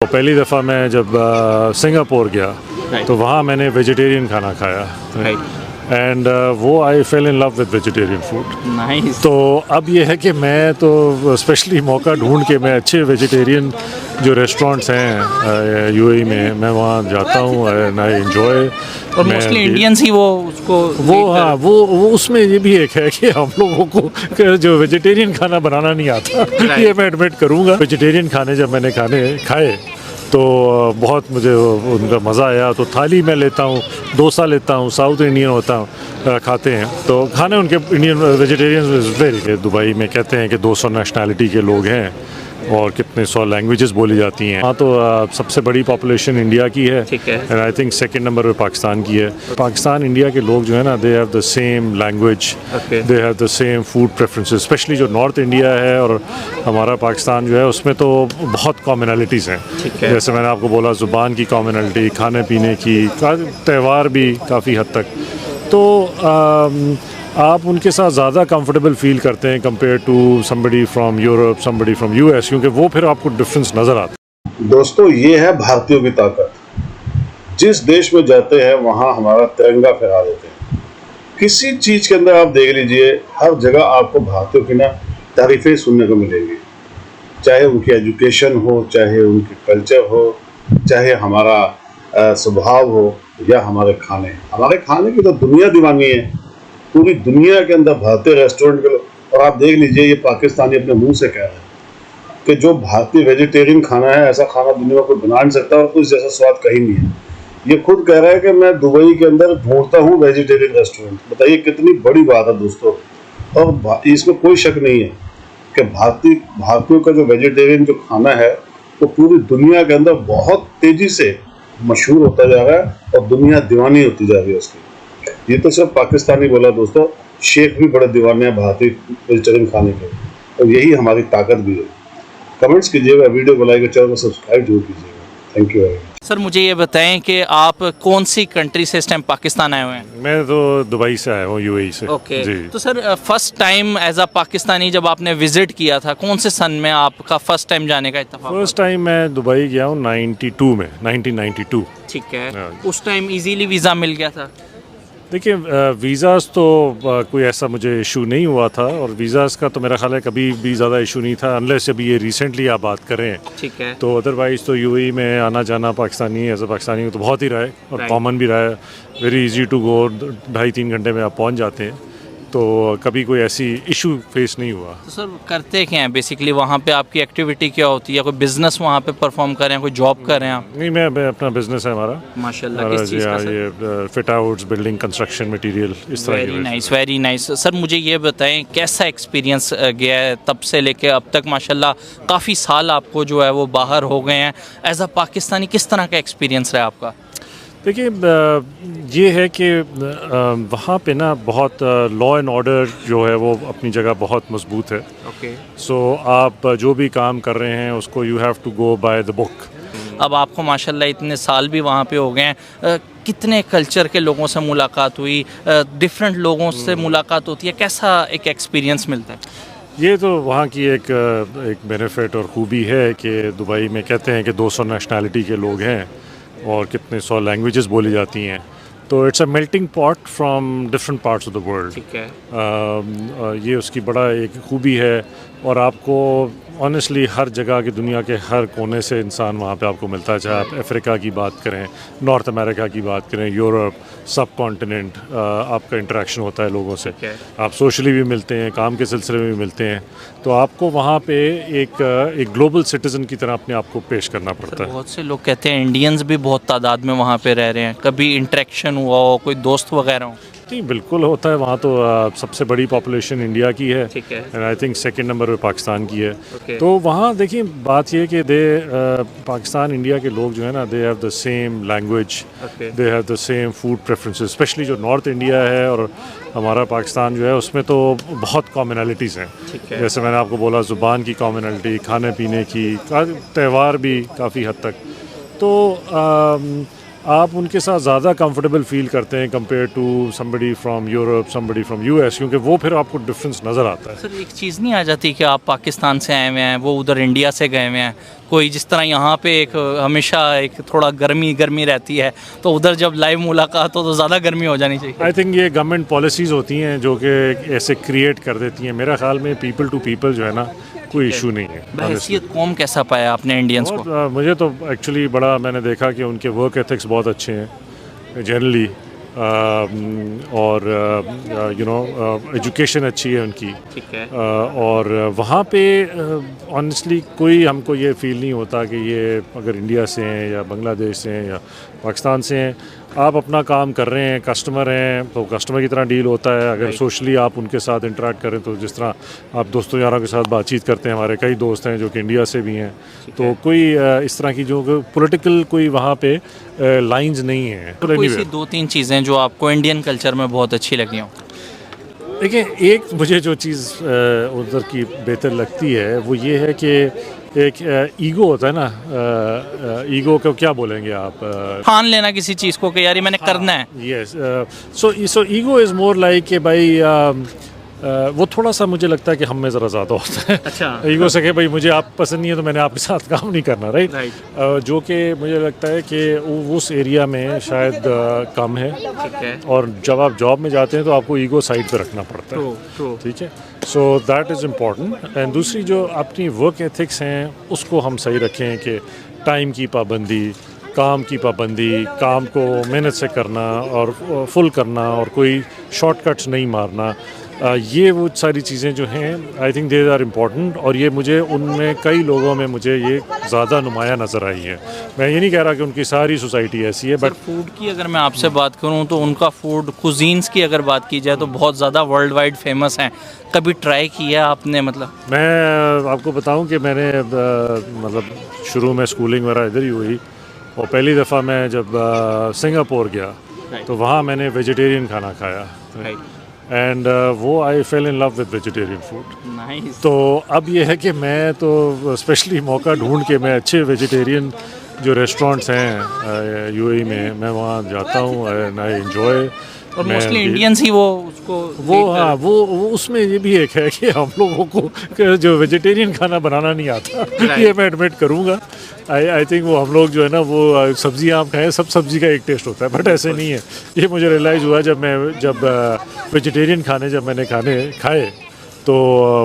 तो पहली दफ़ा मैं जब सिंगापुर गया तो वहाँ मैंने वेजिटेरियन खाना खाया एंड वो I fell in love with vegetarian food. Nice. तो अब ये है कि मैं तो स्पेशली मौका ढूंढ के मैं अच्छे वेजिटेरियन जो रेस्टोरेंट्स हैं यूएई में मैं वहाँ जाता हूँ एंड आई एंजॉय। और मोस्टली इंडियंस ही वो उसको हाँ वो उसमें ये भी एक है कि हम लोगों को जो वेजिटेरियन खाना बनाना नहीं आता ये मैं एडमिट करूँगा। वेजिटेरियन खाने जब मैंने खाए तो बहुत मुझे उनका मज़ा आया। तो थाली मैं लेता हूँ, डोसा लेता हूँ, साउथ इंडियन होता हूँ खाते हैं तो खाने उनके इंडियन वेजिटेरियन वेरी। दुबई में कहते हैं कि 200 नेशनैलिटी के लोग हैं और कितने 100 लैंग्वेजेस बोली जाती हैं। हाँ तो सबसे बड़ी पॉपुलेशन इंडिया की है and I think second number पे पाकिस्तान की है। पाकिस्तान इंडिया के लोग जो है ना they have the same language, they have the same food preferences. Specially जो नॉर्थ इंडिया है और हमारा पाकिस्तान जो है उसमें तो बहुत कॉमनैलिटीज़ हैं। जैसे मैंने आपको बोला ज़ुबान की कॉमनैलिटी, खाने पीने की, त्यौहार भी काफ़ी हद तक। तो आप उनके साथ ज़्यादा कंफर्टेबल फील करते हैं compare to somebody from Europe, somebody from US, क्योंकि वो फिर आपको डिफरेंस नज़र आता है। दोस्तों ये है भारतीयों की ताकत। जिस देश में जाते हैं वहाँ हमारा तिरंगा फहरा देते हैं। किसी चीज़ के अंदर आप देख लीजिए, हर जगह आपको भारतीयों की ना तारीफें सुनने को मिलेंगी, चाहे उनकी एजुकेशन हो, चाहे उनकी कल्चर हो, चाहे हमारा स्वभाव हो या हमारे खाने की तो दुनिया दीवानी है। पूरी दुनिया के अंदर भारतीय रेस्टोरेंट के लोग, और आप देख लीजिए ये पाकिस्तानी अपने मुंह से कह रहे हैं कि जो भारतीय वेजिटेरियन खाना है ऐसा खाना दुनिया में कोई बना नहीं सकता और उस जैसा स्वाद कहीं नहीं है। ये खुद कह रहा है कि मैं दुबई के अंदर ढूंढता हूँ वेजिटेरियन रेस्टोरेंट। बताइए कितनी बड़ी बात है दोस्तों। और इसमें कोई शक नहीं है कि भारतीयों का जो वेजिटेरियन जो खाना है वो पूरी दुनिया के अंदर बहुत तेजी से मशहूर होता जा रहा है और दुनिया दीवानी होती जा रही है उसकी। ये तो सिर्फ पाकिस्तानी बोला दोस्तों, शेख भी बड़े दीवाने हैं भारतीय वेजिटेरियन खाने के, और यही हमारी ताकत भी है। कमेंट्स कीजिएगा, वीडियो को लाइक और चैनल को सब्सक्राइब जरूर कीजिएगा। Thank you very much. Sir मुझे ये बताएं कि आप कौन सी कंट्री से इस टाइम पाकिस्तान आए हुए हैं? मैं तो दुबई से आया हूँ, यूएई से। ओके जी। तो sir first time as a Pakistani जब आपने विजिट किया था, कौन से सन में आपका फर्स्ट टाइम जाने का इत्तेफाक? फर्स्ट टाइम मैं दुबई गया हूँ 92 में, 1992। ठीक है। हाँ। उस टाइम इजीली वीज़ा मिल गया था? देखिए वीज़ाज़ तो कोई ऐसा मुझे इशू नहीं हुआ था, और वीज़ाज़ का तो मेरा ख्याल है कभी भी ज़्यादा इशू नहीं था अनलेस अभी ये रिसेंटली आप बात करें। ठीक है। तो अदरवाइज़ तो यूएई में आना जाना पाकिस्तानी एज अ पाकिस्तानी तो बहुत ही रहा है और कॉमन भी रहा है। वेरी इजी टू गो, 2.5-3 घंटे में आप पहुंच जाते हैं, तो कभी कोई ऐसी इशू फेस नहीं हुआ। तो सर करते क्या हैं बेसिकली वहाँ पे? आपकी एक्टिविटी क्या होती है? कोई बिजनेस वहाँ पे परफॉर्म कर रहे हैं, कोई जॉब कर रहे हैं आप? नहीं, मैं अपना बिजनेस है हमारा माशाल्लाह। किस चीज़ का सर? ये fit outs, building, construction material, इस तरह की। Very nice. सर मुझे ये बताएं कैसा एक्सपीरियंस गया है तब से लेके अब तक? माशाल्लाह काफ़ी साल आपको जो है वो बाहर हो गए हैं। एज अ पाकिस्तानी किस तरह का एक्सपीरियंस रहा आपका? देखिए ये है कि वहाँ पे ना बहुत लॉ एंड ऑर्डर जो है वो अपनी जगह बहुत मजबूत है। ओके। सो आप जो भी काम कर रहे हैं उसको you have to go by the book. अब आपको माशाल्लाह इतने साल भी वहाँ पे हो गए हैं, कितने कल्चर के लोगों से मुलाकात हुई, डिफरेंट लोगों से मुलाकात होती है, कैसा एक एक्सपीरियंस मिलता है? ये तो वहाँ की एक बेनिफिट और ख़ूबी है कि दुबई में कहते हैं कि 200 नेशनैलिटी के लोग हैं और कितने 100 लैंग्वेजेस बोली जाती हैं। तो it's a melting pot from different parts of the world. ठीक है। ये उसकी बड़ा एक खूबी है, और आपको ऑनेस्टली हर जगह की दुनिया के हर कोने से इंसान वहाँ पे आपको मिलता है। चाहे आप अफ्रीका की बात करें, नॉर्थ अमेरिका की बात करें, यूरोप, सब कॉन्टिनेंट, आपका इंटरेक्शन होता है लोगों से। आप सोशली भी मिलते हैं, काम के सिलसिले में भी मिलते हैं, तो आपको वहाँ पे एक ग्लोबल सिटीज़न की तरह अपने आप को पेश करना पड़ता है। बहुत से लोग कहते हैं इंडियंस भी बहुत तादाद में वहाँ पे रह रहे हैं, कभी इंटरेक्शन हुआ हो, कोई दोस्त वगैरह हो? नहीं, बिल्कुल होता है। वहाँ तो सबसे बड़ी पॉपुलेशन इंडिया की है ठीक है। And I think second number पे पाकिस्तान की है। ओके। तो वहाँ देखिए बात ये है कि पाकिस्तान इंडिया के लोग जो है ना they have the same language, they have the same food preferences. Specially जो नॉर्थ इंडिया है और हमारा पाकिस्तान जो है उसमें तो बहुत कॉमनैलिटीज़ हैं। जैसे मैंने आपको बोला ज़ुबान की कॉमनैलिटी, खाने पीने की, त्यौहार भी काफ़ी हद तक। तो आप उनके साथ ज़्यादा कंफर्टेबल फील करते हैं compare to somebody from Europe, somebody from US, क्योंकि वो फिर आपको डिफरेंस नज़र आता है। सर एक चीज़ नहीं आ जाती कि आप पाकिस्तान से आए हुए हैं, वो उधर इंडिया से गए हुए हैं, कोई जिस तरह यहाँ पे एक हमेशा एक थोड़ा गर्मी गर्मी रहती है, तो उधर जब लाइव मुलाकात हो तो ज़्यादा गर्मी हो जानी चाहिए। आई थिंक ये गवर्नमेंट पॉलिसीज़ होती हैं जो कि ऐसे क्रिएट कर देती हैं। मेरा ख्याल में पीपल टू पीपल जो है ना, कोई इशू नहीं है। बहैसियत कौम कैसा पाया आपने इंडियंस को? और मुझे तो एक्चुअली बड़ा मैंने देखा कि उनके वर्क एथिक्स बहुत अच्छे हैं जनरली, और एजुकेशन अच्छी है उनकी। ठीक है। और वहाँ पे ऑनेस्टली कोई हमको ये फील नहीं होता कि ये अगर इंडिया से हैं या बांग्लादेश से हैं या पाकिस्तान से हैं, आप अपना काम कर रहे हैं, कस्टमर हैं तो कस्टमर की तरह डील होता है। अगर सोशली आप उनके साथ इंटरेक्ट करें तो जिस तरह आप दोस्तों यारों के साथ बातचीत करते हैं, हमारे कई दोस्त हैं जो कि इंडिया से भी हैं, तो कोई इस तरह की जो पॉलिटिकल कोई वहाँ पे लाइंस नहीं है। कोई सी 2-3 चीज़ें जो आपको इंडियन कल्चर में बहुत अच्छी लगी हों? देखिए, एक मुझे जो चीज़ उधर की बेहतर लगती है वो ये है कि एक ईगो होता है ना, ईगो को क्या बोलेंगे आप? ठान लेना किसी चीज़ को कि यार ये मैंने करना है। Yes, so ego is more like कि भाई वो थोड़ा सा मुझे लगता है कि हम में ज़रा ज़्यादा होता है। अच्छा। ईगो से कि भाई मुझे आप पसंद नहीं है तो मैंने आपके साथ काम नहीं करना, राइट? जो कि मुझे लगता है कि उस एरिया में शायद कम है। ठीक है। और जब आप जॉब में जाते हैं तो आपको ईगो साइड पे रखना पड़ता है। ठीक है, so that is important. And दूसरी जो अपनी वर्क एथिक्स हैं उसको हम सही रखें कि टाइम की पाबंदी, काम की पाबंदी, काम को मेहनत से करना और फुल करना और कोई शॉर्टकट्स नहीं मारना। ये वो सारी चीज़ें जो हैं I think they are important, और ये मुझे उनमें कई लोगों में मुझे ये ज़्यादा नुमाया नज़र आई है। मैं ये नहीं कह रहा कि उनकी सारी सोसाइटी ऐसी है, बट फूड की अगर मैं आपसे बात करूं तो उनका फूड कुजीन्स की अगर बात की जाए तो बहुत ज़्यादा वर्ल्ड वाइड फेमस हैं। कभी ट्राई किया आपने? मतलब मैं आपको बताऊं कि मैंने मतलब शुरू में स्कूलिंग वगैरह इधर ही हुई, और पहली दफ़ा मैं जब सिंगापुर गया तो वहाँ मैंने वेजिटेरियन खाना खाया, एंड वो I fell in love with vegetarian food. Nice. तो अब ये है कि मैं तो स्पेशली मौका ढूंढ के मैं अच्छे वेजिटेरियन जो रेस्टोरेंट्स हैं यूएई में, मैं वहाँ जाता हूँ एंड आई एंजॉय। और मोस्टली इंडियंस ही वो उसको हाँ, वो उसमें ये भी एक है कि हम लोगों को जो वेजिटेरियन खाना बनाना नहीं आता, ये मैं एडमिट करूँगा। आई थिंक वो हम लोग जो है ना वो सब्जियाँ आप खाएँ, सब सब्जी का एक टेस्ट होता है, बट ऐसे नहीं है। ये मुझे रियलाइज़ हुआ जब वेजिटेरियन मैंने खाए तो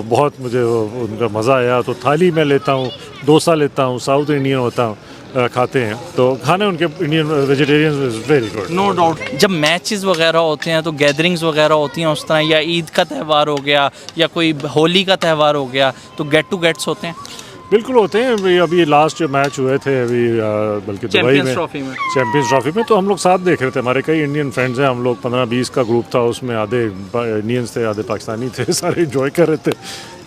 बहुत मुझे उनका मज़ा आया। तो थाली में लेता हूँ, डोसा लेता हूँ, साउथ इंडियन होता हूँ, खाते हैं तो खाने उनके Indian vegetarian very good, no doubt. जब मैचेस वगैरह होते हैं तो गैदरिंग्स वगैरह होती हैं उस तरह, या ईद का त्यौहार हो गया या कोई होली का त्यौहार हो गया, तो गेट टू गेट्स होते हैं? बिल्कुल होते हैं। अभी लास्ट जो मैच हुए थे अभी बल्कि दुबई में चैंपियंस ट्रॉफी में, तो हम लोग साथ देख रहे थे। हमारे कई इंडियन फ्रेंड्स हैं, हम लोग 15-20 का ग्रुप था, उसमें आधे इंडियंस थे, आधे पाकिस्तानी थे, सारे एंजॉय कर रहे थे।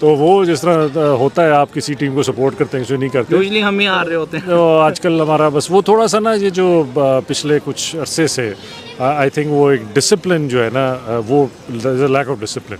तो वो जिस तरह होता है, आप किसी टीम को सपोर्ट करते हैं, किसी नहीं करते, यूजुअली हम ही हार रहे होते हैं। तो आजकल हमारा बस वो थोड़ा सा ना, ये जो पिछले कुछ अरसे से आई थिंक वो एक डिसिप्लिन जो है ना, वो लैक ऑफ डिसिप्लिन